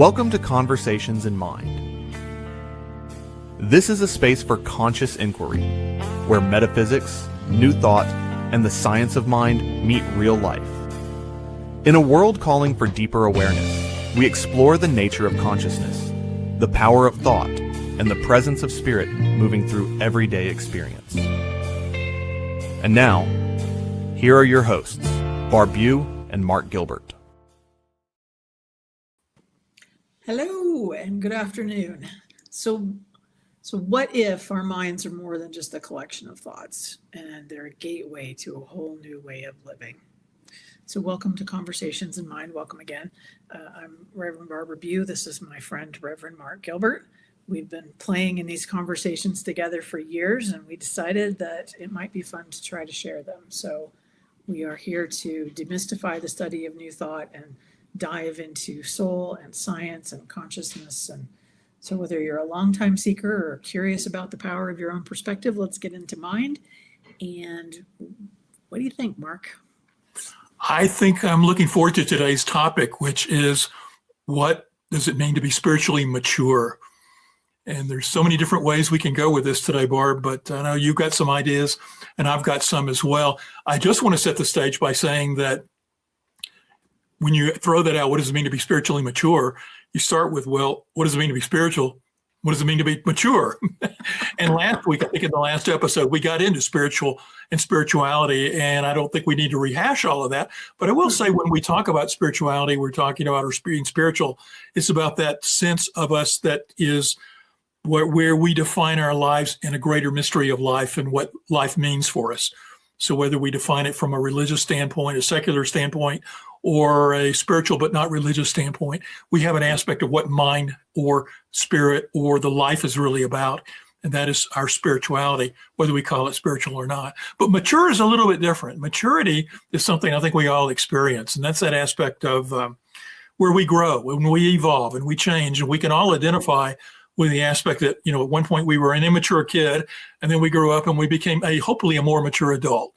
Welcome to Conversations in Mind. This is a space for conscious inquiry, where metaphysics, new thought, and the science of mind meet real life. In a world calling for deeper awareness, we explore the nature of consciousness, the power of thought, and the presence of spirit moving through everyday experience. And now, here are your hosts, Barb Bue and Mark Gilbert. Hello and good afternoon. So what if our minds are more than just a collection of thoughts and they're a gateway to a whole new way of living? So welcome to Conversations in Mind. Welcome again. I'm Reverend Barb Bue. This is my friend, Reverend Mark Gilbert. We've been playing in these conversations together for years, and we decided that it might be fun to try to share them. So we are here to demystify the study of new thought and dive into soul and science and consciousness. And so whether you're a longtime seeker or curious about the power of your own perspective, let's get into mind. And what do you think, Mark? I think I'm looking forward to today's topic, which is, what does it mean to be spiritually mature? And there's so many different ways we can go with this today, Barb, but I know you've got some ideas and I've got some as well. I just want to set the stage by saying that when you throw that out, what does it mean to be spiritually mature? You start with, well, what does it mean to be spiritual? What does it mean to be mature? And last week, I think in the last episode, we got into spiritual and spirituality, and I don't think we need to rehash all of that. But I will say, when we talk about spirituality, we're talking about our being spiritual. It's about that sense of us that is where we define our lives in a greater mystery of life and what life means for us. So whether we define it from a religious standpoint, a secular standpoint, or a spiritual but not religious standpoint, we have an aspect of what mind or spirit or the life is really about, and that is our spirituality, whether we call it spiritual or not. But mature is a little bit different. Maturity is something I think we all experience, and that's that aspect of where we grow and we evolve and we change, and we can all identify with the aspect that, at one point we were an immature kid, and then we grew up and we became hopefully a more mature adult.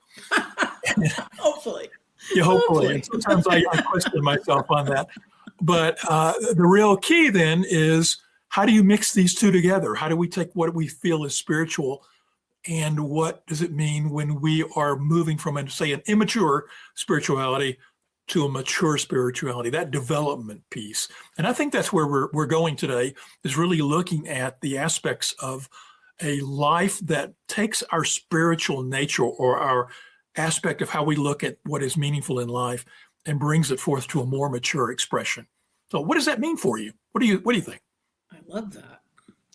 Hopefully. Yeah, hopefully. And sometimes I question myself on that. But the real key then is, how do you mix these two together? How do we take what we feel is spiritual, and what does it mean when we are moving from, say, an immature spirituality to a mature spirituality, that development piece? And I think that's where we're going today, is really looking at the aspects of a life that takes our spiritual nature, or our aspect of how we look at what is meaningful in life, and brings it forth to a more mature expression. So what does that mean for you? What do you think? I love that.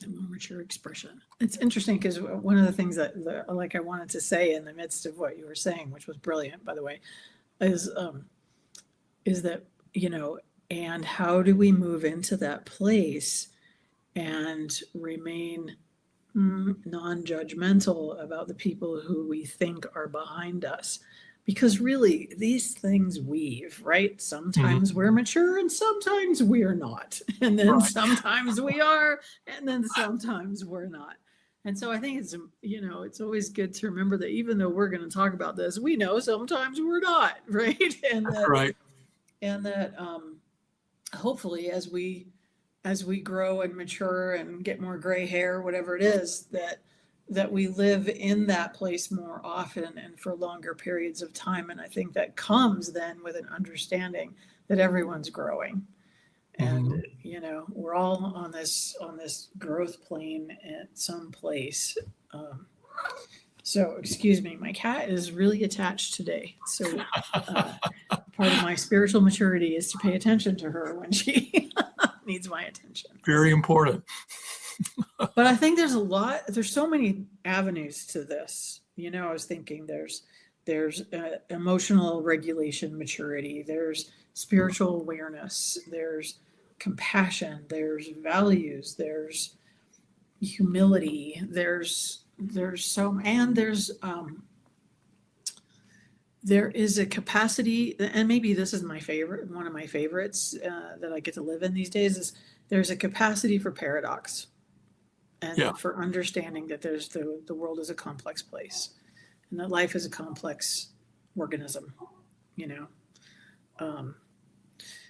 A more mature expression. It's interesting because one of the things that I wanted to say in the midst of what you were saying, which was brilliant, by the way, is that, and how do we move into that place and remain non-judgmental about the people who we think are behind us? Because really, these things weave, right? Sometimes we're mature and sometimes we're not. And then sometimes we are, and then sometimes we're not. And so I think it's always good to remember that even though we're going to talk about this, we know sometimes we're not, right? And that hopefully as we grow and mature and get more gray hair, whatever it is, that we live in that place more often and for longer periods of time. And I think that comes then with an understanding that everyone's growing. And, we're all on this growth plane at some place. So excuse me, my cat is really attached today. So part of my spiritual maturity is to pay attention to her when she needs my attention. Very important. But I think there's so many avenues to this. I was thinking there's emotional regulation maturity, there's spiritual awareness, there's compassion, there's values, there's humility, there is a capacity, and maybe this is one of my favorites that I get to live in these days, is there's a capacity for paradox and for understanding that there's the world is a complex place and that life is a complex organism,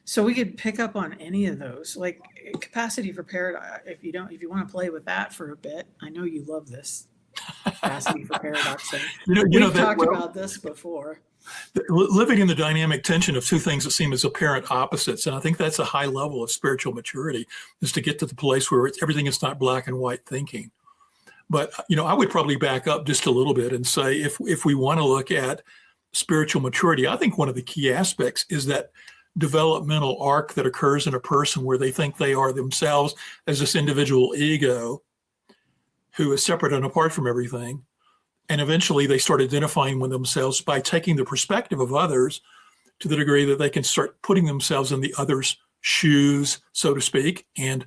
So we could pick up on any of those, like capacity for paradox. If you want to play with that for a bit, I know you love this capacity for paradox thing. We've talked about this before. Living in the dynamic tension of two things that seem as apparent opposites. And I think that's a high level of spiritual maturity, is to get to the place where everything is not black and white thinking. But, I would probably back up just a little bit and say, if we want to look at spiritual maturity, I think one of the key aspects is that developmental arc that occurs in a person where they think they are themselves as this individual ego who is separate and apart from everything. And eventually they start identifying with themselves by taking the perspective of others to the degree that they can start putting themselves in the other's shoes, so to speak, and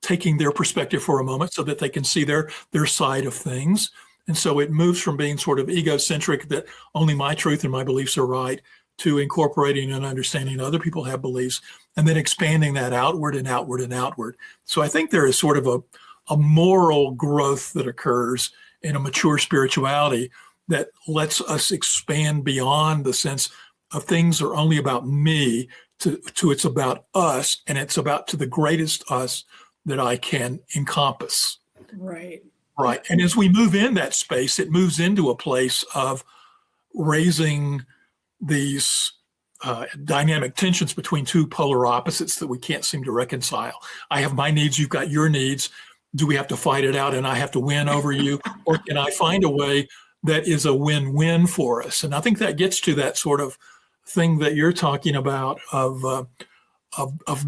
taking their perspective for a moment so that they can see their side of things. And so it moves from being sort of egocentric, that only my truth and my beliefs are right, to incorporating and understanding other people have beliefs, and then expanding that outward and outward and outward. So I think there is sort of a moral growth that occurs in a mature spirituality that lets us expand beyond the sense of things are only about me to it's about us, and it's about to the greatest us that I can encompass. Right. Right. And as we move in that space, it moves into a place of raising these dynamic tensions between two polar opposites that we can't seem to reconcile. I have my needs, you've got your needs. Do we have to fight it out and I have to win over you? Or can I find a way that is a win-win for us? And I think that gets to that sort of thing that you're talking about of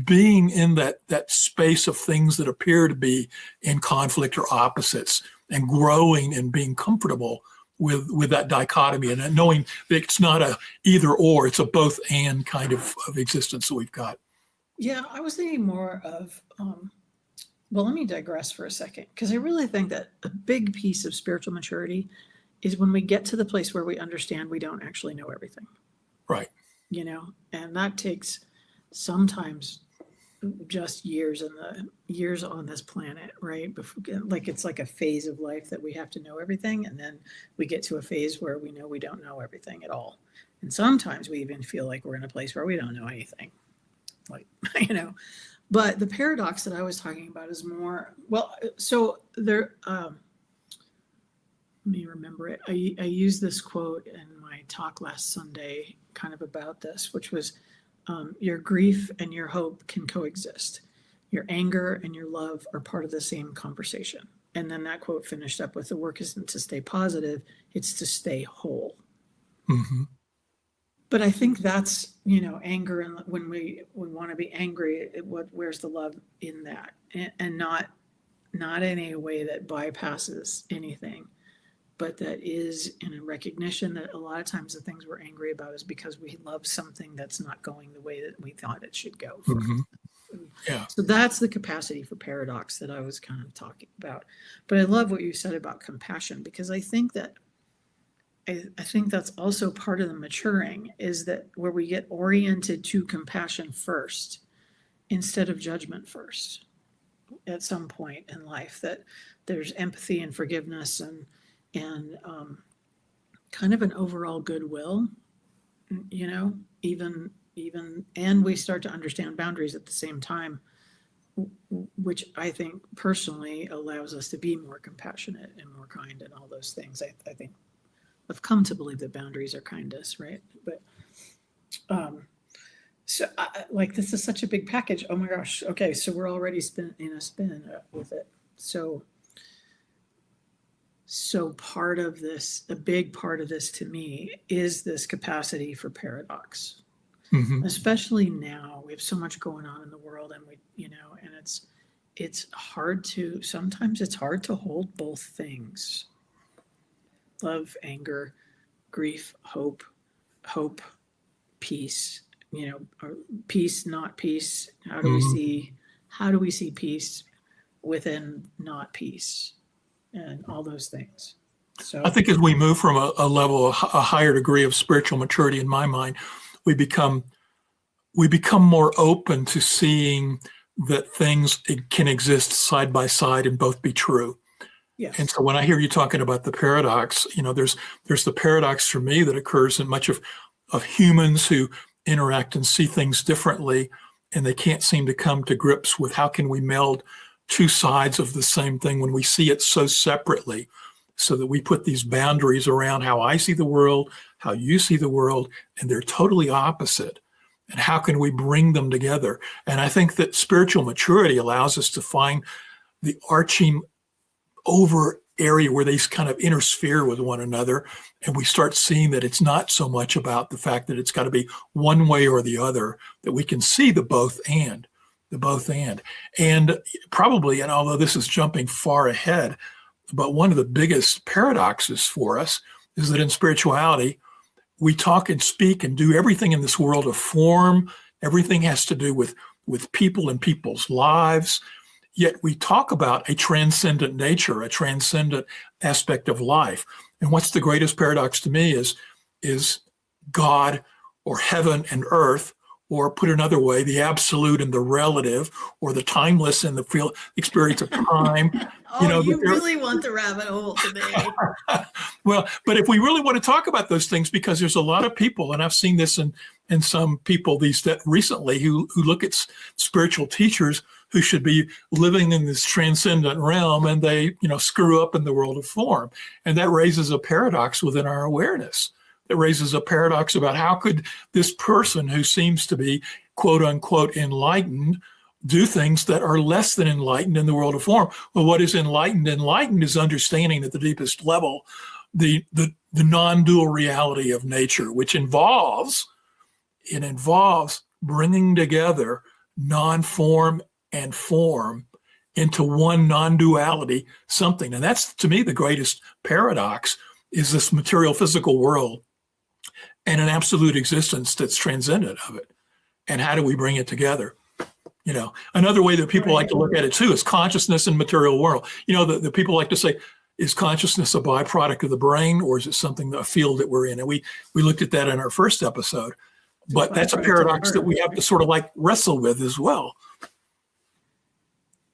being in that space of things that appear to be in conflict or opposites, and growing and being comfortable with that dichotomy, and knowing that it's not a either or, it's a both and kind of existence that we've got. Yeah, I was thinking more of, well, let me digress for a second, because I really think that a big piece of spiritual maturity is when we get to the place where we understand we don't actually know everything. Right. And that takes sometimes just years on this planet, right? Like it's like a phase of life that we have to know everything, and then we get to a phase where we know we don't know everything at all. And sometimes we even feel like we're in a place where we don't know anything, like But the paradox that I was talking about is more, well, so there, let me remember it. I used this quote in my talk last Sunday kind of about this, which was, your grief and your hope can coexist. Your anger and your love are part of the same conversation. And then that quote finished up with, the work isn't to stay positive, it's to stay whole. Mm-hmm. But I think that's, anger, and when we want to be angry, where's the love in that? And not in a way that bypasses anything, but that is in a recognition that a lot of times the things we're angry about is because we love something that's not going the way that we thought it should go. Mm-hmm. Yeah. So that's the capacity for paradox that I was kind of talking about. But I love what you said about compassion, because I think that's also part of the maturing, is that where we get oriented to compassion first instead of judgment first at some point in life, that there's empathy and forgiveness and kind of an overall goodwill, even, and we start to understand boundaries at the same time, which I think personally allows us to be more compassionate and more kind and all those things. I think I've come to believe that boundaries are kindness, right? But so like, this is such a big package. Oh my gosh. Okay, so we're already spinning with it. So part of this, a big part of this to me, is this capacity for paradox. Mm-hmm. Especially now, we have so much going on in the world, and and sometimes it's hard to hold both things. Love, anger, grief, hope, peace, or peace, not peace. How do we see peace within not peace, and all those things? So I think as we move from a level, a higher degree of spiritual maturity, in my mind, we become more open to seeing that things can exist side by side and both be true. Yes. And so when I hear you talking about the paradox, there's the paradox for me that occurs in much of humans who interact and see things differently. and they can't seem to come to grips with how can we meld two sides of the same thing when we see it so separately, so that we put these boundaries around how I see the world, how you see the world, and they're totally opposite. And how can we bring them together? And I think that spiritual maturity allows us to find the arching over area where they kind of intersphere with one another. And we start seeing that it's not so much about the fact that it's got to be one way or the other, that we can see the both and. And probably, and although this is jumping far ahead, but one of the biggest paradoxes for us is that in spirituality, we talk and speak and do everything in this world of form. Everything has to do with people and people's lives. Yet we talk about a transcendent nature, a transcendent aspect of life. And what's the greatest paradox to me is God or heaven and earth, or put another way, the absolute and the relative, or the timeless and the experience of time. You really want the rabbit hole today. Well, but if we really want to talk about those things, because there's a lot of people, and I've seen this in some people recently who look at spiritual teachers who should be living in this transcendent realm, and they screw up in the world of form. And that raises a paradox within our awareness. It raises a paradox about how could this person who seems to be quote unquote enlightened do things that are less than enlightened in the world of form. Well, what is enlightened? Enlightened is understanding at the deepest level the non-dual reality of nature, which involves bringing together non-form and form into one non-duality something. And that's, to me, the greatest paradox, is this material physical world and an absolute existence that's transcendent of it. And how do we bring it together? Another way that people like to look at it too is consciousness and material world. The people like to say, is consciousness a byproduct of the brain, or is it a field that we're in? And we looked at that in our first episode, but that's a paradox that we have to sort of wrestle with as well.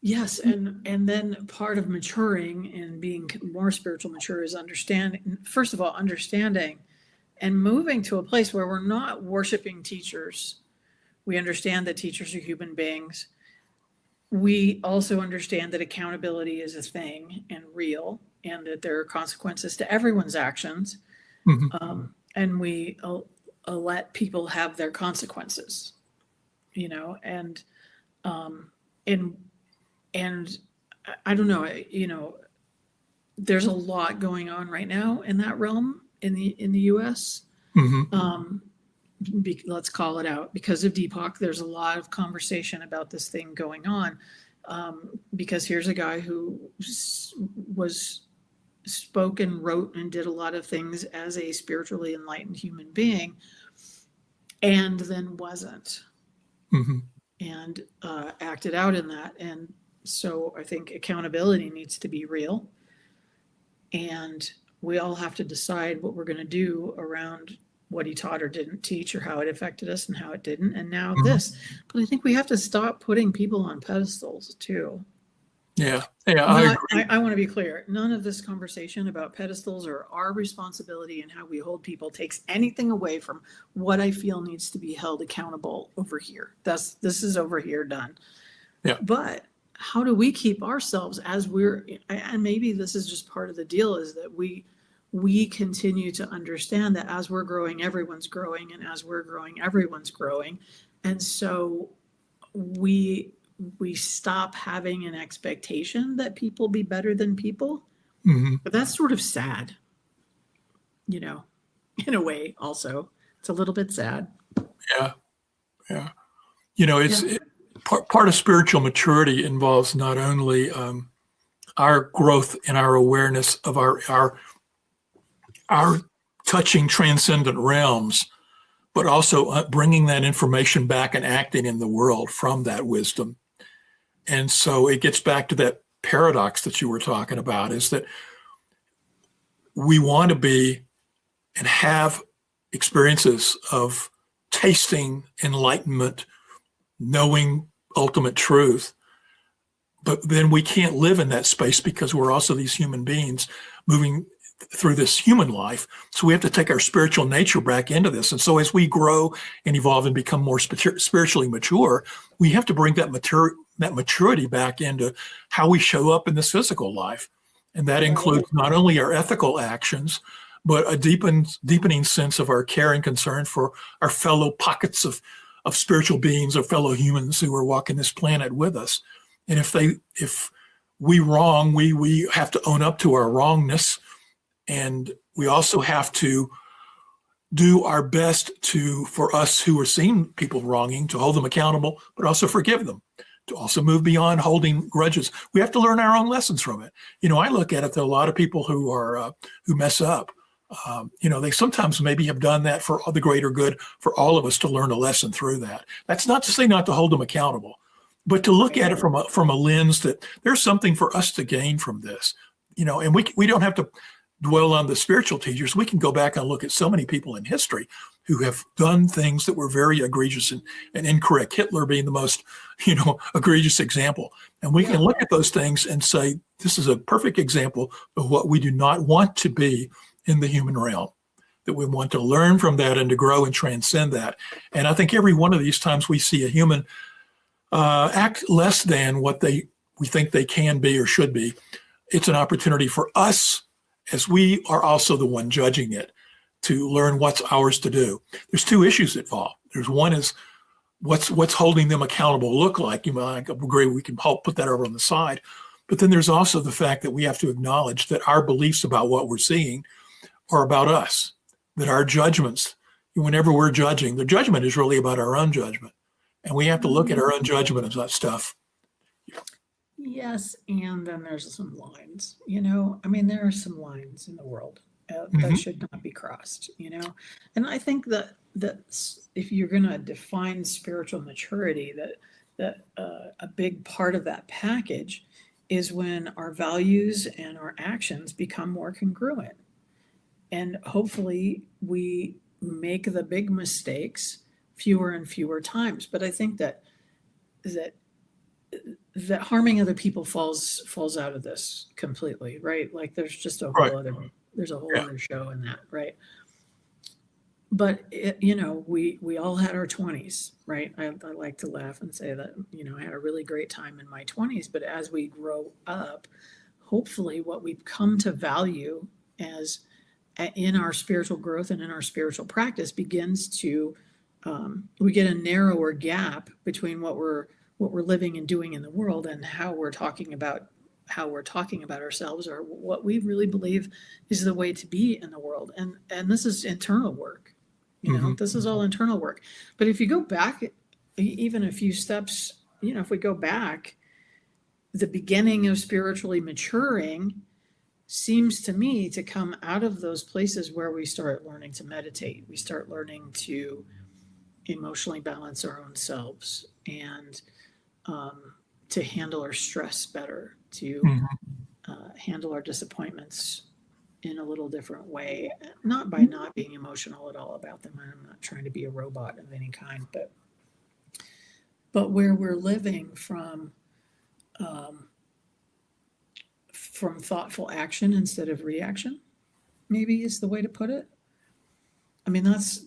Yes, and then part of maturing and being more spiritual mature is understanding and moving to a place where we're not worshiping teachers. We understand that teachers are human beings. We also understand that accountability is a thing and real, and that there are consequences to everyone's actions. Mm-hmm. And we let people have their consequences, and I don't know, there's a lot going on right now in that realm in the U.S. Mm-hmm. Let's call it out. Because of Deepak, there's a lot of conversation about this thing going on. Because here's a guy who spoke and wrote and did a lot of things as a spiritually enlightened human being, and then wasn't, mm-hmm. and acted out in that. And so I think accountability needs to be real, and we all have to decide what we're going to do around what he taught or didn't teach, or how it affected us and how it didn't. And now mm-hmm. this, but I think we have to stop putting people on pedestals too. Yeah, I agree. I want to be clear. None of this conversation about pedestals or our responsibility and how we hold people takes anything away from what I feel needs to be held accountable over here. This is over here done. Yeah. But how do we keep ourselves as and maybe this is just part of the deal, is that we continue to understand that as we're growing, everyone's growing, and as we're growing, everyone's growing. And so we stop having an expectation that people be better than people. Mm-hmm. But that's sort of sad, in a way. Also, it's a little bit sad. Yeah. Part of spiritual maturity involves not only our growth in our awareness of our touching transcendent realms, but also bringing that information back and acting in the world from that wisdom. And so it gets back to that paradox that you were talking about, is that we want to be and have experiences of tasting enlightenment, knowing ultimate truth, but then we can't live in that space because we're also these human beings moving through this human life. So we have to take our spiritual nature back into this. And so as we grow and evolve and become more spiritually mature, we have to bring that maturity back into how we show up in this physical life. And that includes not only our ethical actions, but a deepening sense of our care and concern for our fellow pockets of spiritual beings or fellow humans who are walking this planet with us. And if we wrong, we have to own up to our wrongness. And we also have to do our best for us who are seeing people wronging, to hold them accountable, but also forgive them, to also move beyond holding grudges. We have to learn our own lessons from it. I look at it, there are a lot of people who mess up. They sometimes maybe have done that for the greater good for all of us to learn a lesson through that. That's not to say not to hold them accountable, but to look at it from a lens that there's something for us to gain from this. And we don't have to dwell on the spiritual teachers. We can go back and look at so many people in history who have done things that were very egregious and incorrect. Hitler being the most, egregious example. And we can look at those things and say, this is a perfect example of what we do not want to be in the human realm, that we want to learn from that and to grow and transcend that. And I think every one of these times we see a human act less than what we think they can be or should be, it's an opportunity for us, as we are also the one judging it, to learn what's ours to do. There's two issues involved. There's one is what's holding them accountable look like. I agree, we can put that over on the side. But then there's also the fact that we have to acknowledge that our beliefs about what we're seeing are about us, that our judgments, whenever we're judging, the judgment is really about our own judgment. And we have to look at our own judgment of that stuff. Yes, and then there's some lines, there are some lines in the world that should not be crossed, and I think that if you're going to define spiritual maturity, that a big part of that package is when our values and our actions become more congruent. And hopefully we make the big mistakes fewer and fewer times. But I think that harming other people falls out of this completely, right? Like there's just a whole other show in that, right? But we all had our 20s, right? I like to laugh and say that I had a really great time in my 20s, but as we grow up, hopefully what we've come to value as in our spiritual growth and in our spiritual practice begins to we get a narrower gap between what we're living and doing in the world and how we're talking about ourselves, or what we really believe is the way to be in the world. And this is internal work. This is all internal work. But if you go back even a few steps, if we go back, the beginning of spiritually maturing seems to me to come out of those places where we start learning to meditate. We start learning to emotionally balance our own selves and to handle our stress better, to handle our disappointments in a little different way, not by not being emotional at all about them. I'm not trying to be a robot of any kind, but where we're living from thoughtful action instead of reaction, maybe is the way to put it. That's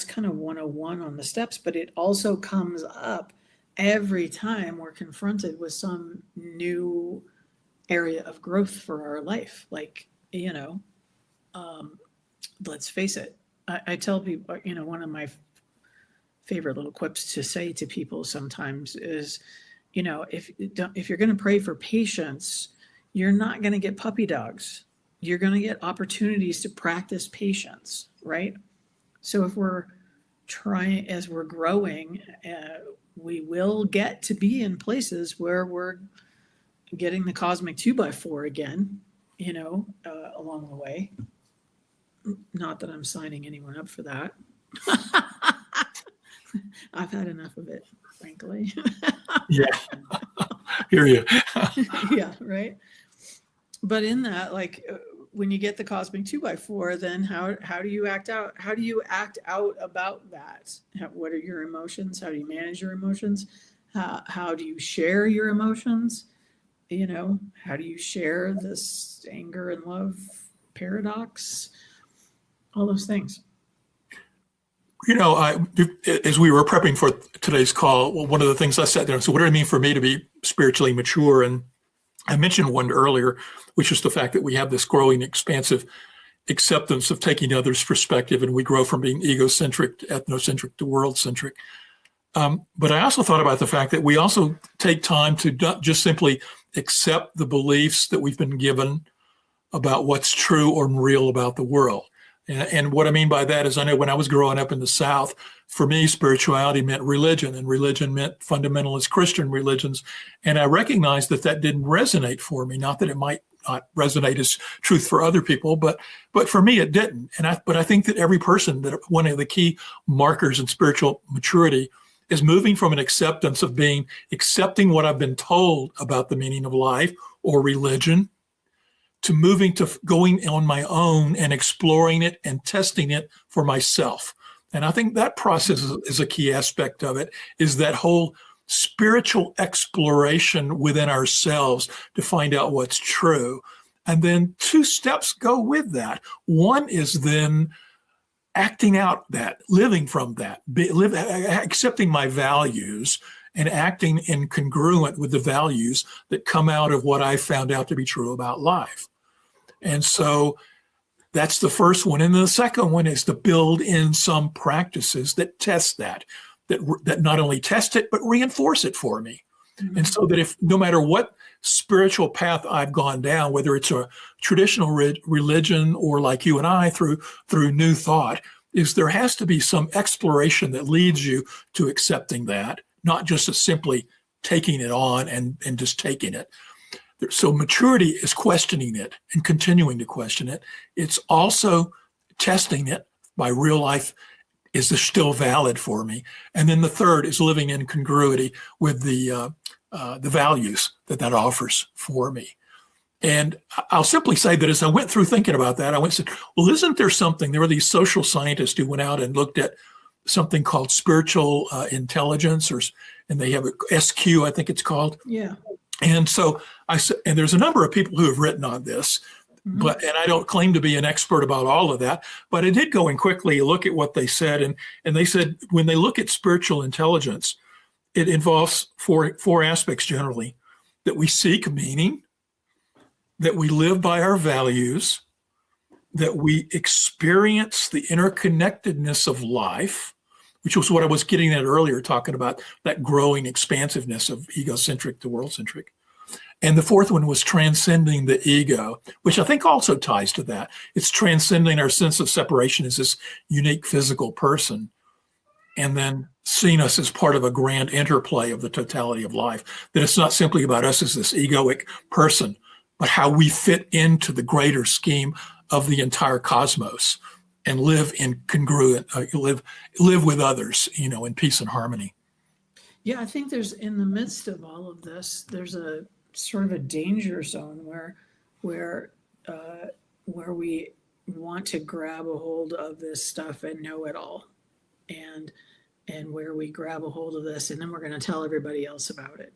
kind of 101 on the steps, but it also comes up every time we're confronted with some new area of growth for our life. Like, let's face it. I tell people, one of my favorite little quips to say to people sometimes is, if you're going to pray for patience, you're not going to get puppy dogs. You're going to get opportunities to practice patience, right? So if we're trying, as we're growing, we will get to be in places where we're getting the cosmic 2x4 again, along the way. Not that I'm signing anyone up for that. I've had enough of it, frankly. Yeah. Hear you. Yeah, right. But in that, like, when you get the cosmic 2x4, then how do you act out? How do you act out about that? What are your emotions? How do you manage your emotions? How do you share your emotions? how do you share this anger and love paradox? All those things. As we were prepping for today's call, well, one of the things I sat there and said, what do it mean for me to be spiritually mature? And I mentioned one earlier, which is the fact that we have this growing, expansive acceptance of taking others' perspective, and we grow from being egocentric to ethnocentric to world-centric. But I also thought about the fact that we also take time to not just simply accept the beliefs that we've been given about what's true or real about the world. And what I mean by that is, I know when I was growing up in the South, for me, spirituality meant religion, and religion meant fundamentalist Christian religions. And I recognized that that didn't resonate for me. Not that it might not resonate as truth for other people, but for me, it didn't. But I think that every person, that one of the key markers in spiritual maturity is moving from an acceptance of accepting what I've been told about the meaning of life or religion, to moving to going on my own and exploring it and testing it for myself. And I think that process is a key aspect of it, is that whole spiritual exploration within ourselves to find out what's true. And then 2 steps go with that. One is then acting out that, living from that, accepting my values and acting in congruent with the values that come out of what I found out to be true about life. And so that's the first one. And the second one is to build in some practices that test that not only test it, but reinforce it for me. Mm-hmm. And so that if no matter what spiritual path I've gone down, whether it's a traditional religion or like you and I through New Thought, is there has to be some exploration that leads you to accepting that, not just as simply taking it on and just taking it. So maturity is questioning it and continuing to question it. It's also testing it by real life. Is this still valid for me? And then the third is living in congruity with the values that offers for me. And I'll simply say that as I went through thinking about that, I went and said, well, isn't there something? There were these social scientists who went out and looked at something called spiritual intelligence, and they have a SQ, I think it's called. Yeah. And so I said, and there's a number of people who have written on this, mm-hmm. and I don't claim to be an expert about all of that, but I did go and quickly look at what they said. And they said, when they look at spiritual intelligence, it involves four aspects generally: that we seek meaning, that we live by our values, that we experience the interconnectedness of life, which was what I was getting at earlier, talking about that growing expansiveness of egocentric to world-centric. And the fourth one was transcending the ego, which I think also ties to that. It's transcending our sense of separation as this unique physical person, and then seeing us as part of a grand interplay of the totality of life, that it's not simply about us as this egoic person, but how we fit into the greater scheme of the entire cosmos and live in congruent, live with others, in peace and harmony. Yeah, I think there's, in the midst of all of this, there's a sort of a danger zone where we want to grab a hold of this stuff and know it all, and where we grab a hold of this and then we're going to tell everybody else about it,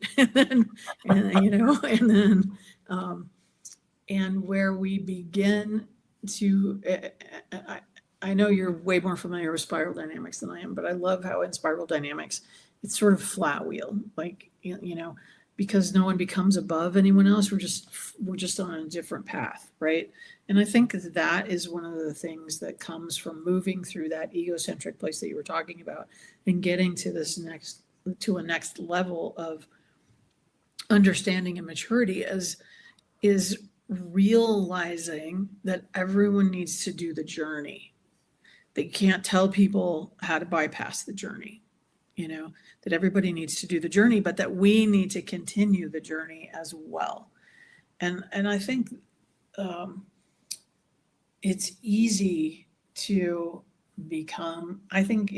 and where we begin to. I know you're way more familiar with spiral dynamics than I am, but I love how in spiral dynamics, it's sort of flat wheel, like, because no one becomes above anyone else. We're just on a different path, right? And I think that is one of the things that comes from moving through that egocentric place that you were talking about and getting to a next level of understanding and maturity is realizing that everyone needs to do the journey. They can't tell people how to bypass the journey, that everybody needs to do the journey, but that we need to continue the journey as well. And I think it's easy to become, I think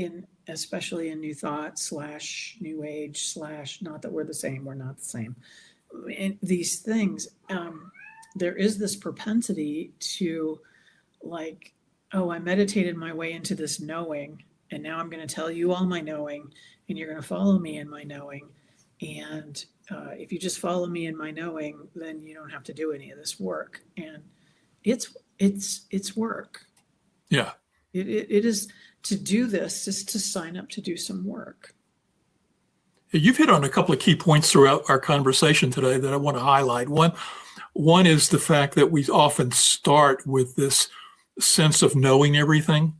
especially in New Thought / New Age / not that we're the same, we're not the same. In these things, there is this propensity to, like, oh, I meditated my way into this knowing, and now I'm going to tell you all my knowing, and you're going to follow me in my knowing. And if you just follow me in my knowing, then you don't have to do any of this work. And it's work. Yeah. It is to do this, just to sign up to do some work. You've hit on a couple of key points throughout our conversation today that I want to highlight. One is the fact that we often start with this sense of knowing everything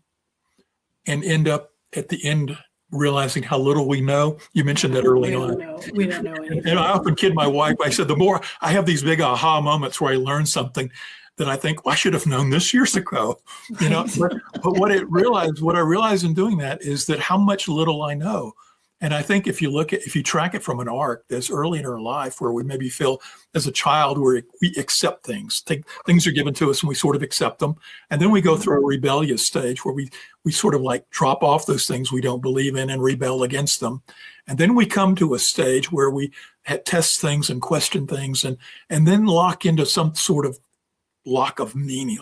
and end up at the end realizing how little we know. You mentioned that early on. We don't know anything. And I often kid my wife. I said, the more I have these big aha moments where I learn something that I think, well, I should have known this years ago. You know, but what I realized in doing that is that how much little I know. And I think if you track it from an arc that's early in our life where we maybe feel as a child where we accept things, things are given to us and we sort of accept them. And then we go through a rebellious stage where we sort of like drop off those things we don't believe in and rebel against them. And then we come to a stage where we test things and question things and then lock into some sort of block of meaning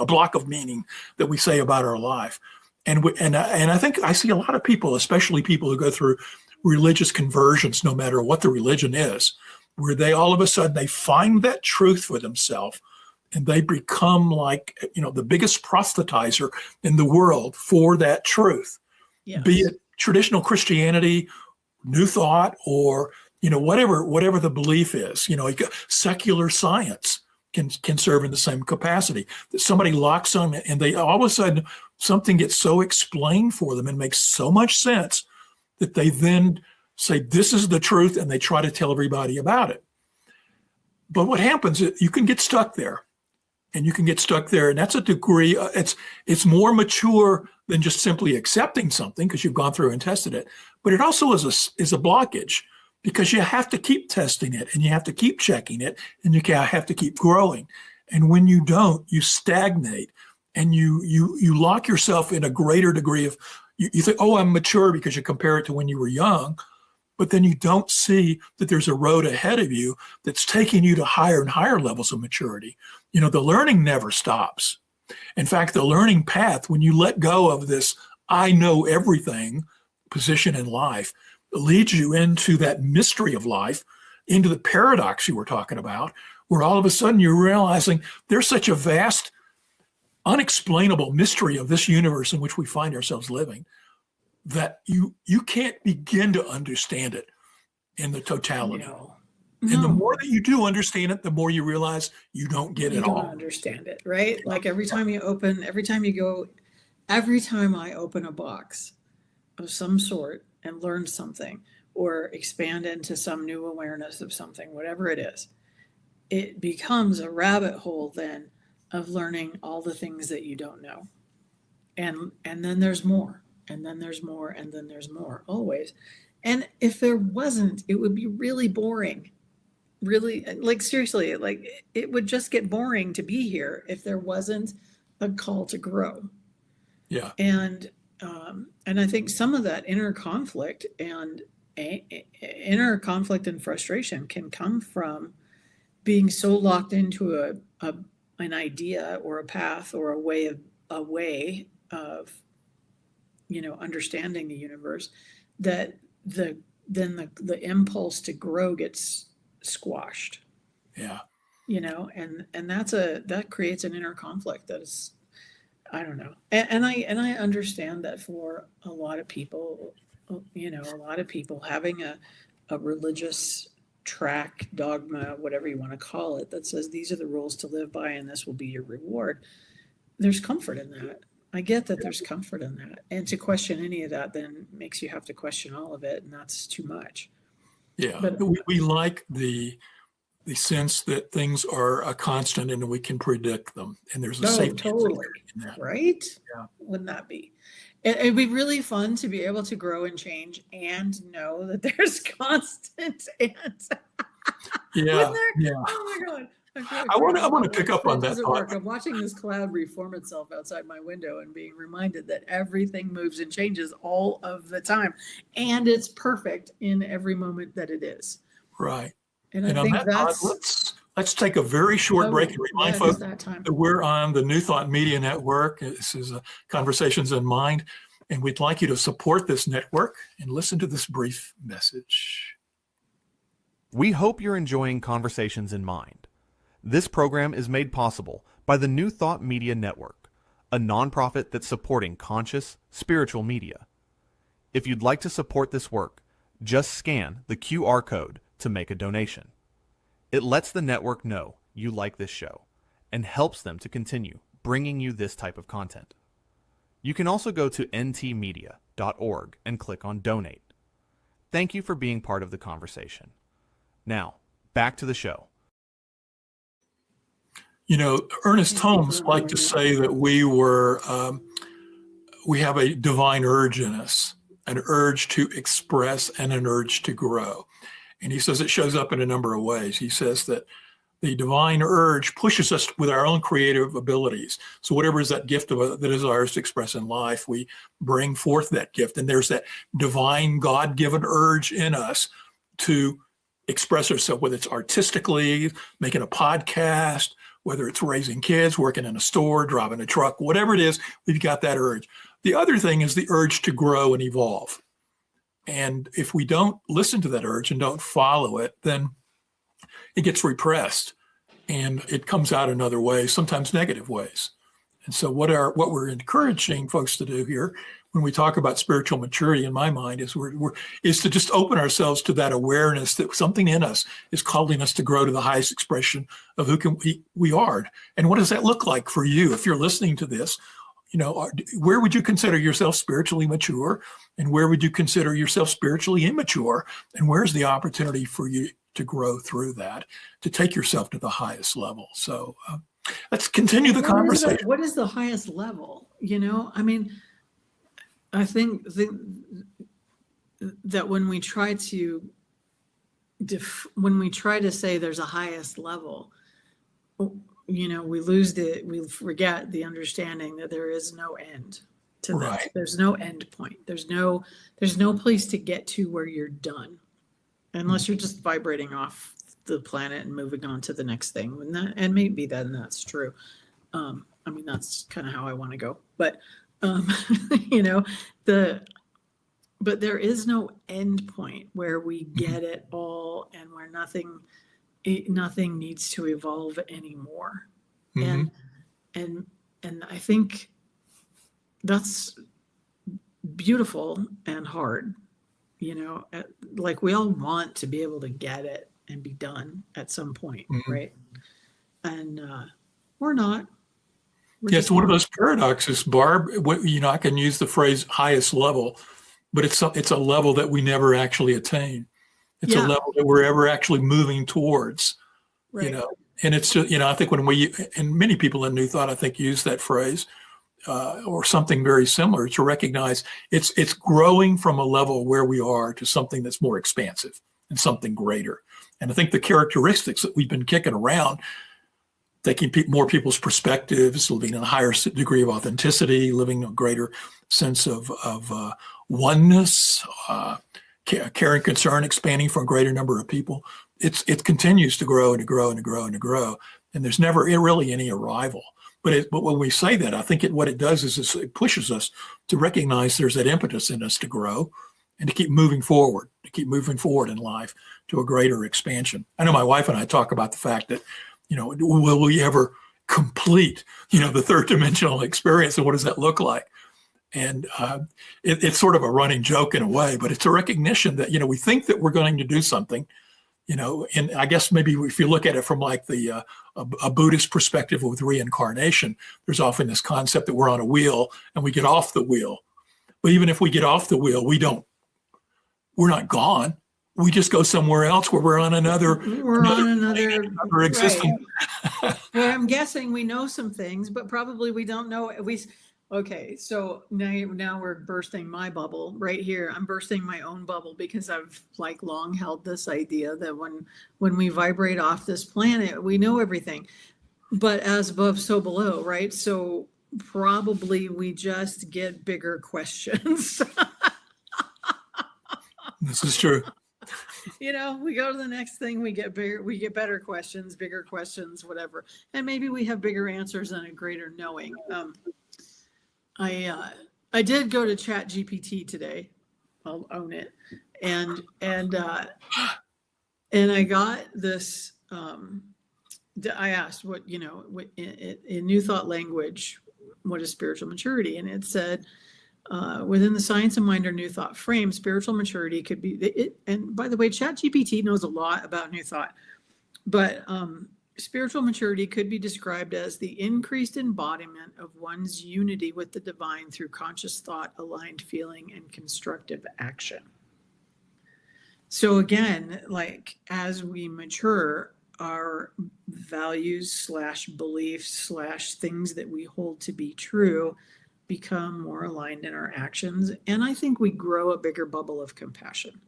that we say about our life. And I think I see a lot of people, especially people who go through religious conversions, no matter what the religion is, where they all of a sudden they find that truth for themselves and they become like, the biggest proselytizer in the world for that truth. Yes. Be it traditional Christianity, New Thought, or, whatever the belief is, secular science can serve in the same capacity. That somebody locks on and they all of a sudden something gets so explained for them and makes so much sense that they then say, this is the truth, and they try to tell everybody about it. But what happens is you can get stuck there, and that's a degree, it's more mature than just simply accepting something because you've gone through and tested it. But it also is a blockage because you have to keep testing it, and you have to keep checking it, and you have to keep growing. And when you don't, you stagnate, and you lock yourself in a greater degree of, you think, oh, I'm mature because you compare it to when you were young, but then you don't see that there's a road ahead of you that's taking you to higher and higher levels of maturity. The learning never stops. In fact, the learning path, when you let go of this I know everything position in life, leads you into that mystery of life, into the paradox you were talking about, where all of a sudden you're realizing there's such a vast unexplainable mystery of this universe in which we find ourselves living that you can't begin to understand it in the totality. No. And the more that you do understand it, the more you realize you don't get it all. You don't understand it, right? Like every time I open a box of some sort and learn something or expand into some new awareness of something, whatever it is, it becomes a rabbit hole then of learning all the things that you don't know. And then there's more, and then there's more, and then there's more, always. And if there wasn't, it would be really boring. Really, like seriously, like it would just get boring to be here if there wasn't a call to grow. Yeah. And I think some of that inner conflict and frustration can come from being so locked into an idea or a path or a way of understanding the universe that the impulse to grow gets squashed. Yeah. And that creates an inner conflict that is, I don't know. And I understand that for a lot of people, having a religious track, dogma, whatever you want to call it, that says these are the rules to live by and this will be your reward. There's comfort in that. I get that there's comfort in that. And to question any of that then makes you have to question all of it, and that's too much. Yeah, but we like the sense that things are a constant and we can predict them, and there's a safety totally in that. Right? Yeah. Wouldn't that be? It'd be really fun to be able to grow and change and know that there's constant and yeah. Oh my God. I want to pick up on that thought. I'm watching this cloud reform itself outside my window and being reminded that everything moves and changes all of the time. And it's perfect in every moment that it is. Right. And I think that's... Let's take a very short break and remind folks that we're on the New Thought Media Network. This is Conversations in Mind, and we'd like you to support this network and listen to this brief message. We hope you're enjoying Conversations in Mind. This program is made possible by the New Thought Media Network, a nonprofit that's supporting conscious, spiritual media. If you'd like to support this work, just scan the QR code to make a donation. It lets the network know you like this show and helps them to continue bringing you this type of content. You can also go to ntmedia.org and click on Donate. Thank you for being part of the conversation. Now, back to the show. You know, Ernest Holmes liked to say that we have a divine urge in us, an urge to express and an urge to grow. And he says it shows up in a number of ways. He says that the divine urge pushes us with our own creative abilities. So whatever is that gift that is ours to express in life, we bring forth that gift. And there's that divine God-given urge in us to express ourselves, whether it's artistically, making a podcast, whether it's raising kids, working in a store, driving a truck, whatever it is, we've got that urge. The other thing is the urge to grow and evolve. And if we don't listen to that urge and don't follow it, then it gets repressed and it comes out in other ways, sometimes negative ways. And so what we're encouraging folks to do here when we talk about spiritual maturity, in my mind, is is to just open ourselves to that awareness that something in us is calling us to grow to the highest expression of who we are. And what does that look like for you? If you're listening to this, you know, where would you consider yourself spiritually mature, and where would you consider yourself spiritually immature? And where's the opportunity for you to grow through that, to take yourself to the highest level? So let's continue the conversation. What is the highest level? You know, I mean, I think that when we try to say there's a highest level, you know, we forget the understanding that there is no end to that. Right. There's no end point. There's no place to get to where you're done, unless you're just vibrating off the planet and moving on to the next thing. And maybe then that's true. I mean, that's kind of how I want to go, but you know, but there is no end point where we get it all and where nothing needs to evolve anymore. Mm-hmm. And I think that's beautiful and hard, you know, like we all want to be able to get it and be done at some point. Mm-hmm. Right. And we're not. Yeah, it's one of those paradoxes, Barb. You know, I can use the phrase highest level, but it's a level that we never actually attain. It's a level that we're ever actually moving towards, right. You know, and it's just, you know, I think when and many people in New Thought, I think, use that phrase or something very similar to recognize it's growing from a level where we are to something that's more expansive and something greater. And I think the characteristics that we've been kicking around, taking more people's perspectives, living in a higher degree of authenticity, living a greater sense of oneness, care and concern, expanding for a greater number of people. It continues to grow and to grow and to grow and to grow. And there's never really any arrival. But when we say that, I think what it does is it pushes us to recognize there's that impetus in us to grow and to keep moving forward in life to a greater expansion. I know my wife and I talk about the fact that, you know, will we ever complete, you know, the third dimensional experience, and what does that look like? And it's sort of a running joke in a way, but it's a recognition that, you know, we think that we're going to do something, you know, and I guess maybe if you look at it from like a Buddhist perspective with reincarnation, there's often this concept that we're on a wheel and we get off the wheel. But even if we get off the wheel, we're not gone. We just go somewhere else where we're on another existence. Right. Well, I'm guessing we know some things, but probably we don't know. Okay, so now we're bursting my bubble right here. I'm bursting my own bubble because I've like long held this idea that when we vibrate off this planet, we know everything, but as above, so below, right? So probably we just get bigger questions. This is true. You know, we go to the next thing, we get better questions, bigger questions, whatever. And maybe we have bigger answers and a greater knowing. I did go to Chat GPT today. I'll own it. And And I got this, I asked in New Thought language, what is spiritual maturity? And it said, within the science of mind or New Thought frame, spiritual maturity could be, and by the way, ChatGPT knows a lot about New Thought, but spiritual maturity could be described as the increased embodiment of one's unity with the divine through conscious thought, aligned feeling, and constructive action. So again, like as we mature, our values / beliefs / things that we hold to be true become more aligned in our actions. And I think we grow a bigger bubble of compassion.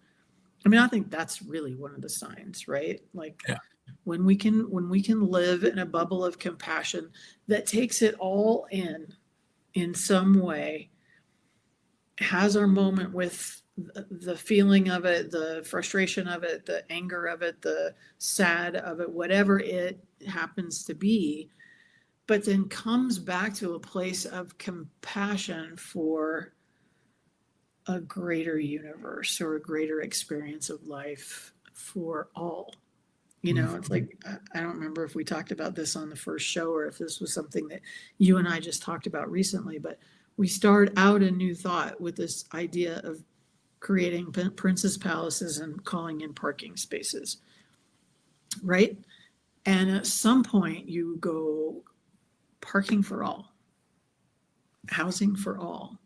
I mean, I think that's really one of the signs, right? Like when we can live in a bubble of compassion that takes it all in some way, has our moment with the feeling of it, the frustration of it, the anger of it, the sad of it, whatever it happens to be, but then comes back to a place of compassion for a greater universe or a greater experience of life for all. You know, it's like, I don't remember if we talked about this on the first show or if this was something that you and I just talked about recently, but we start out in New Thought with this idea of creating princess palaces and calling in parking spaces, right? And at some point you go parking for all, housing for all,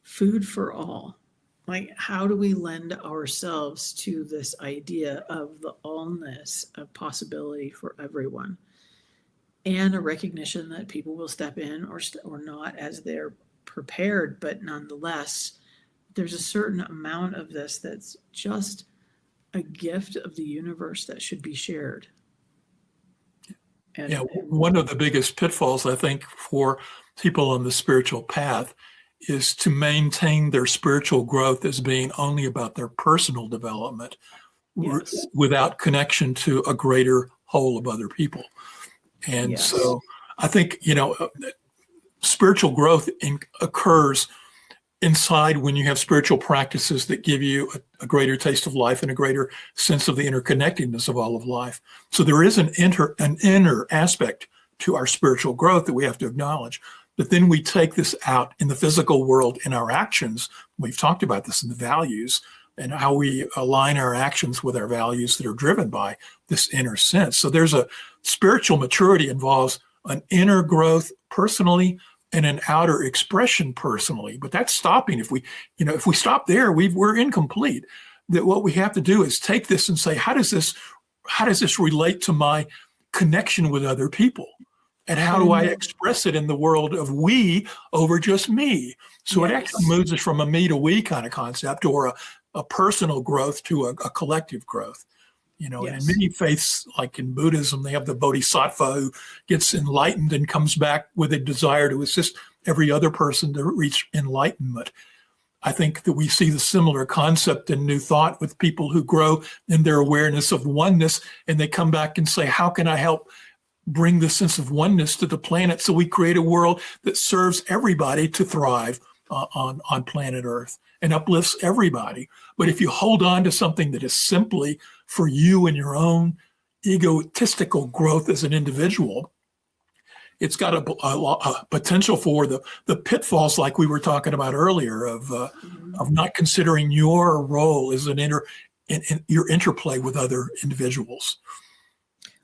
food for all. Like, how do we lend ourselves to this idea of the allness of possibility for everyone, and a recognition that people will step in or not as they're prepared, but nonetheless, there's a certain amount of this that's just a gift of the universe that should be shared. And, one of the biggest pitfalls, I think, for people on the spiritual path is to maintain their spiritual growth as being only about their personal development without connection to a greater whole of other people. And so I think, spiritual growth occurs inside when you have spiritual practices that give you a greater taste of life and a greater sense of the interconnectedness of all of life. So there is an inner aspect to our spiritual growth that we have to acknowledge. But then we take this out in the physical world in our actions. We've talked about this in the values and how we align our actions with our values that are driven by this inner sense. So there's a spiritual maturity involves an inner growth personally and an outer expression personally. But that's stopping. If we stop there, we're incomplete. That what we have to do is take this and say, how does this relate to my connection with other people? And how do I express it in the world of we over just me? So it actually moves us from a me to we kind of concept, or a personal growth to a collective growth. And in many faiths, like in Buddhism, they have the bodhisattva who gets enlightened and comes back with a desire to assist every other person to reach enlightenment. I think that we see the similar concept in New Thought with people who grow in their awareness of oneness, and they come back and say, how can I help bring the sense of oneness to the planet so we create a world that serves everybody to thrive on planet Earth and uplifts everybody? But if you hold on to something that is simply for you and your own egotistical growth as an individual, it's got a potential for the pitfalls like we were talking about earlier of not considering your role as in your interplay with other individuals.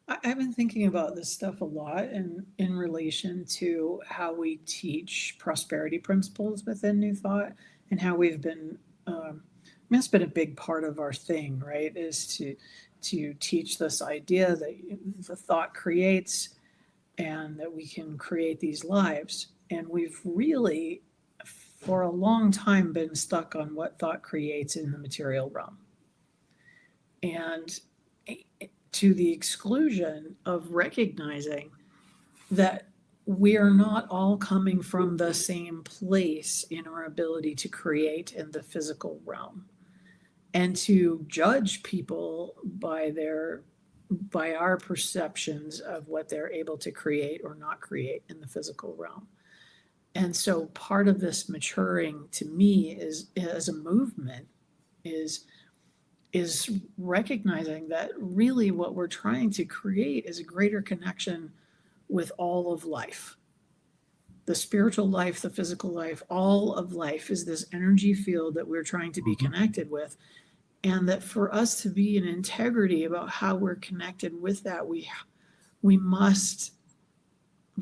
I've been thinking about this stuff a lot in relation to how we teach prosperity principles within New Thought, and how we've been, it's been a big part of our thing, right? Is to teach this idea that the thought creates and that we can create these lives. And we've really, for a long time, been stuck on what thought creates in the material realm. And to the exclusion of recognizing that we are not all coming from the same place in our ability to create in the physical realm, and to judge people by our perceptions of what they're able to create or not create in the physical realm. And so part of this maturing to me is, as a movement, is is recognizing that really what we're trying to create is a greater connection with all of life. The spiritual life, the physical life, all of life is this energy field that we're trying to be connected with. And that for us to be in integrity about how we're connected with that, we must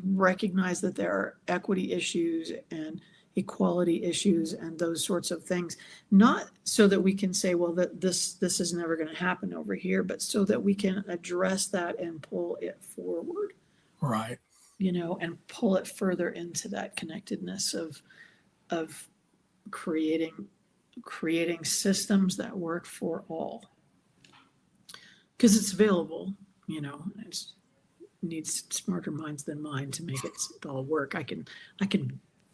recognize that there are equity issues and equality issues and those sorts of things, not so that we can say, well, that this is never going to happen over here, but so that we can address that and pull it forward. Right. And pull it further into that connectedness of creating systems that work for all. Because it's available, it needs smarter minds than mine to make it all work. I can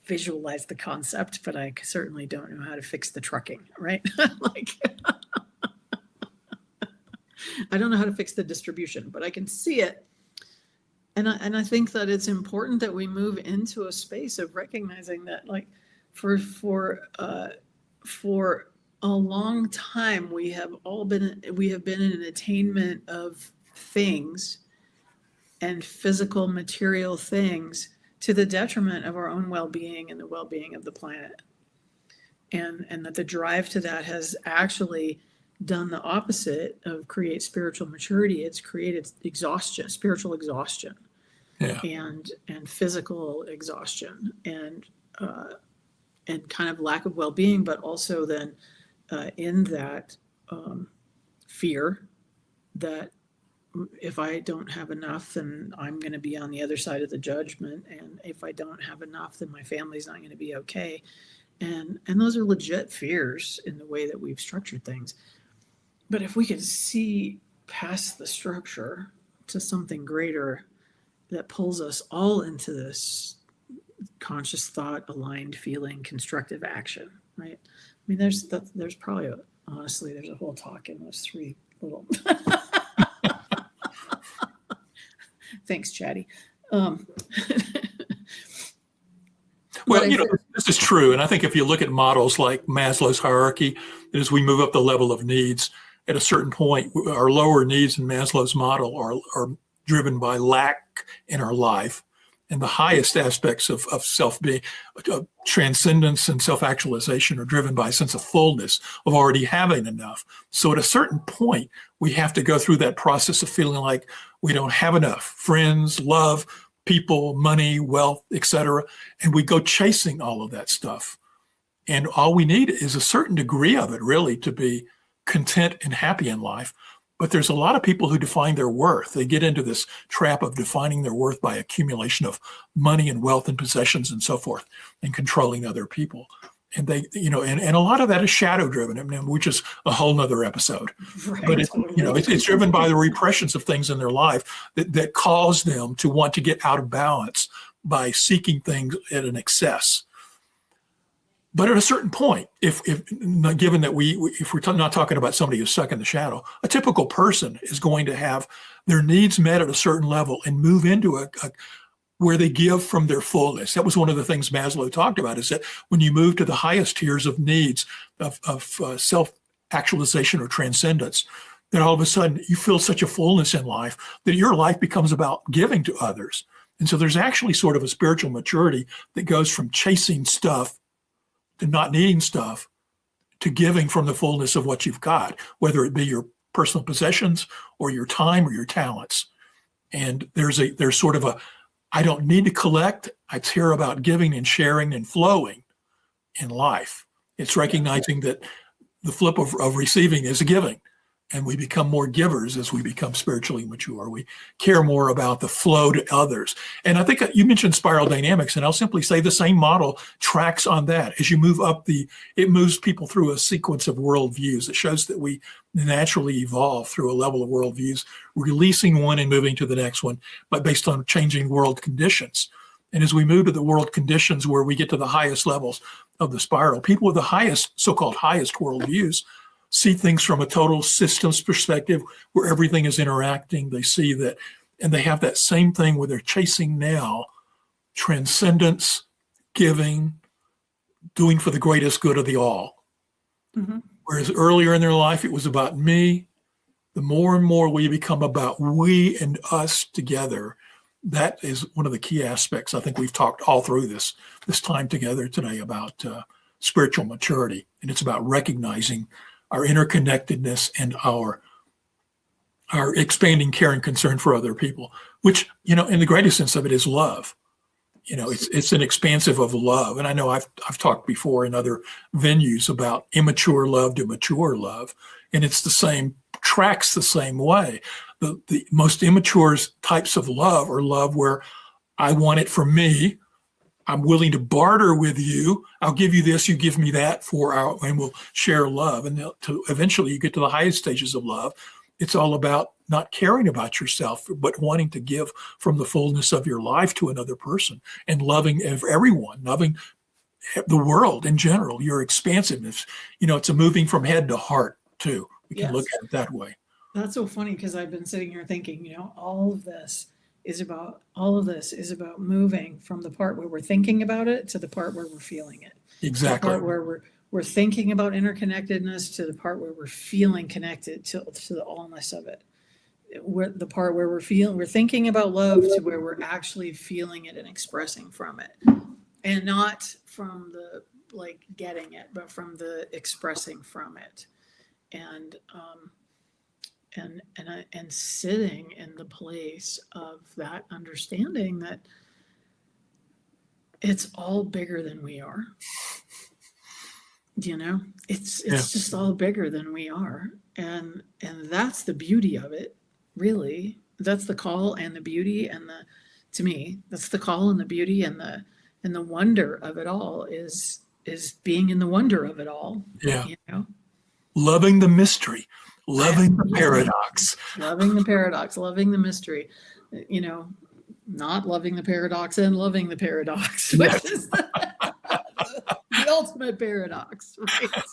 visualize the concept, but I certainly don't know how to fix the trucking, right? I don't know how to fix the distribution, but I can see it. And I think that it's important that we move into a space of recognizing that, like, for a long time, we have been in an attainment of things and physical material things to the detriment of our own well-being and the well-being of the planet. And that the drive to that has actually done the opposite of create spiritual maturity. It's created exhaustion, spiritual exhaustion, and physical exhaustion, and kind of lack of well-being, but also then in that fear that if I don't have enough, then I'm going to be on the other side of the judgment, and if I don't have enough, then my family's not going to be okay. And those are legit fears in the way that we've structured things. But if we could see past the structure to something greater that pulls us all into this conscious thought, aligned feeling, constructive action, right? I mean, there's probably honestly, there's a whole talk in those three little. Thanks, Chatty. Well, this is true. And I think if you look at models like Maslow's hierarchy, as we move up the level of needs, at a certain point, our lower needs in Maslow's model are driven by lack in our life. And the highest aspects of self-being, transcendence and self-actualization are driven by a sense of fullness, of already having enough. So at a certain point, we have to go through that process of feeling like we don't have enough friends, love, people, money, wealth, etc. And we go chasing all of that stuff. And all we need is a certain degree of it, really, to be content and happy in life. But there's a lot of people who define their worth. They get into this trap of defining their worth by accumulation of money and wealth and possessions and so forth, and controlling other people. And they, and a lot of that is shadow driven, which is a whole nother episode. Right, but it's driven by the repressions of things in their life that cause them to want to get out of balance by seeking things at an excess. But at a certain point, if given that if we're not talking about somebody who's stuck in the shadow, a typical person is going to have their needs met at a certain level and move into where they give from their fullness. That was one of the things Maslow talked about, is that when you move to the highest tiers of needs of self-actualization or transcendence, then all of a sudden you feel such a fullness in life that your life becomes about giving to others. And so there's actually sort of a spiritual maturity that goes from chasing stuff to not needing stuff, to giving from the fullness of what you've got, whether it be your personal possessions or your time or your talents. And there's sort of I don't need to collect. It's here about giving and sharing and flowing in life. It's recognizing that the flip of receiving is a giving. And we become more givers as we become spiritually mature. We care more about the flow to others. And I think you mentioned spiral dynamics, and I'll simply say the same model tracks on that. As you move up it moves people through a sequence of worldviews. It shows that we naturally evolve through a level of worldviews, releasing one and moving to the next one, but based on changing world conditions. And as we move to the world conditions where we get to the highest levels of the spiral, people with the highest, so-called highest worldviews, see things from a total systems perspective where everything is interacting. They see that, and they have that same thing where they're chasing now transcendence, giving, doing for the greatest good of the all. Mhm. Whereas earlier in their life, it was about me. The more and more we become about we and us together, that is one of the key aspects. I think we've talked all through this time together today about spiritual maturity, and it's about recognizing our interconnectedness and our expanding care and concern for other people, which, in the greatest sense of it, is love. It's an expansive of love. And I know I've talked before in other venues about immature love to mature love, and it's tracks the same way. The most immature types of love are love where I want it for me. I'm willing to barter with you. I'll give you this, you give me that and we'll share love. And eventually you get to the highest stages of love. It's all about not caring about yourself, but wanting to give from the fullness of your life to another person and loving everyone, loving the world in general, your expansiveness. It's a moving from head to heart too. We can look at it that way. That's so funny because I've been sitting here thinking, all of this is about moving from the part where we're thinking about it to the part where we're feeling it. Exactly. The part where we're thinking about interconnectedness to the part where we're feeling connected to the allness of it. The part where we're thinking about love to where we're actually feeling it and expressing from it, and not from the getting it, but from the expressing from it, and sitting in the place of that understanding that it's all bigger than we are. It's just all bigger than we are, and that's the beauty of it. Really, that's the call and the beauty, and to me, that's the call and the beauty and the wonder of it all is being in the wonder of it all. Yeah. Loving the mystery, loving the paradox. Loving the paradox, loving the mystery. Not loving the paradox and loving the paradox, which is the ultimate paradox, right?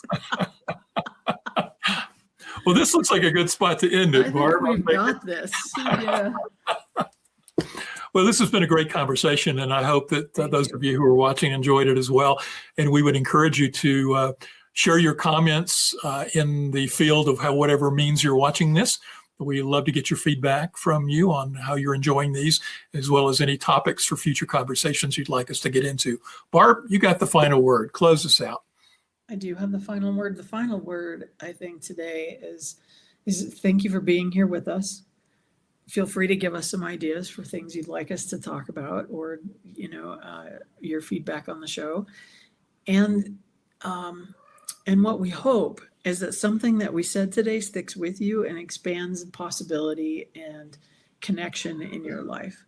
Well, this looks like a good spot to end it, Barb. We've got this. Yeah. Well, this has been a great conversation, and I hope that those of you who are watching enjoyed it as well. And we would encourage you to share your comments in the field of whatever means you're watching this. We'd love to get your feedback from you on how you're enjoying these, as well as any topics for future conversations you'd like us to get into. Barb, you got the final word. Close us out. I do have the final word. The final word, I think, today is thank you for being here with us. Feel free to give us some ideas for things you'd like us to talk about, or your feedback on the show. And what we hope is that something that we said today sticks with you and expands possibility and connection in your life.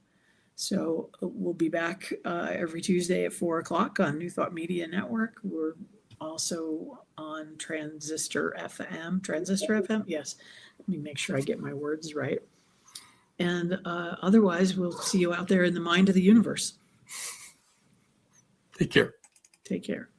So we'll be back every Tuesday at 4:00 on New Thought Media Network. We're also on Transistor FM. Yes. Let me make sure I get my words right. And otherwise, we'll see you out there in the mind of the universe. Take care. Take care.